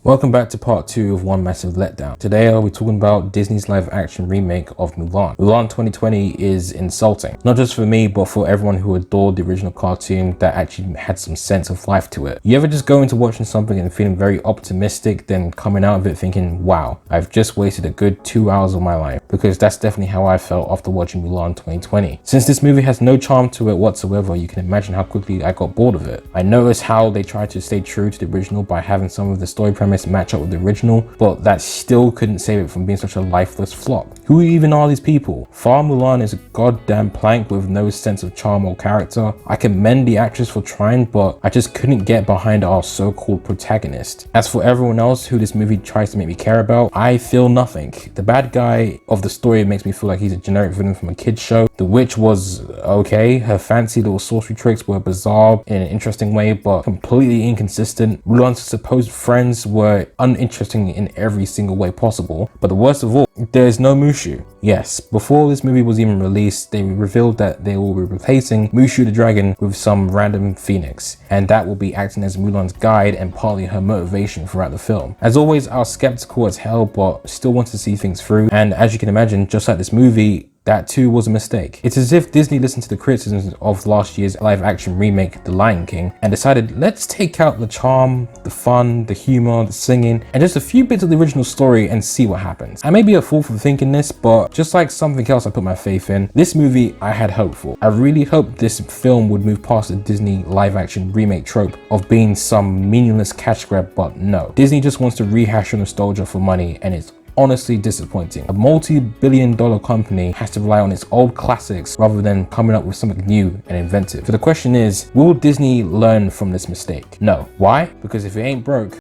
Welcome back to part 2 of One Massive Letdown. Today I'll be talking about Disney's live action remake of Mulan. Mulan 2020 is insulting, not just for me but for everyone who adored the original cartoon that actually had some sense of life to it. You ever just go into watching something and feeling very optimistic, then coming out of it thinking, wow, I've just wasted a good 2 hours of my life? Because that's definitely how I felt after watching Mulan 2020. Since this movie has no charm to it whatsoever, you can imagine how quickly I got bored of it. I noticed how they tried to stay true to the original by having some of the story premise match up with the original, but that still couldn't save it from being such a lifeless flop. Who even are these people? Mulan is a goddamn plank with no sense of charm or character. I commend the actress for trying, but I just couldn't get behind our so-called protagonist. As for everyone else who this movie tries to make me care about, I feel nothing. The bad guy of the story makes me feel like he's a generic villain from a kid's show. The witch was okay. Her fancy little sorcery tricks were bizarre in an interesting way, but completely inconsistent. Mulan's supposed friends were uninteresting in every single way possible. But the worst of all, there's no Mushu. Yes, before this movie was even released, they revealed that they will be replacing Mushu the dragon with some random phoenix, and that will be acting as Mulan's guide and partly her motivation throughout the film. As always, I was skeptical as hell, but still wanted to see things through, and as you can imagine, just like this movie, that too was a mistake. It's as if Disney listened to the criticisms of last year's live action remake, The Lion King, and decided, let's take out the charm, the fun, the humor, the singing, and just a few bits of the original story and see what happens. I may be a fool for thinking this, but just like something else I put my faith in, this movie I had hope for. I really hoped this film would move past the Disney live action remake trope of being some meaningless cash grab, but no. Disney just wants to rehash your nostalgia for money, and it's honestly disappointing. A multi-billion-dollar company has to rely on its old classics rather than coming up with something new and inventive. So the question is, will Disney learn from this mistake? No. Why? Because if it ain't broke,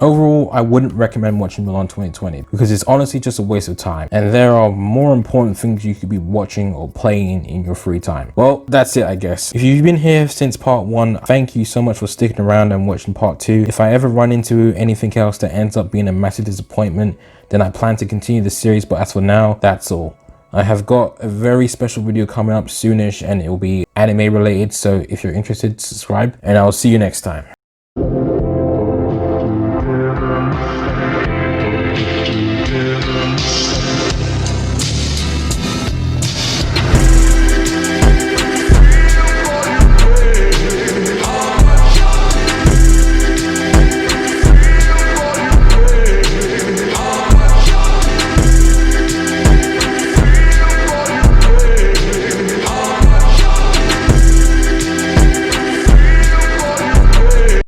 overall, I wouldn't recommend watching Mulan 2020 because it's honestly just a waste of time, and there are more important things you could be watching or playing in your free time. Well, that's it, I guess. If you've been here since part 1, thank you so much for sticking around and watching part 2. If I ever run into anything else that ends up being a massive disappointment, then I plan to continue the series, but as for now, that's all. I have got a very special video coming up soonish and it will be anime related, so if you're interested, subscribe, and I'll see you next time.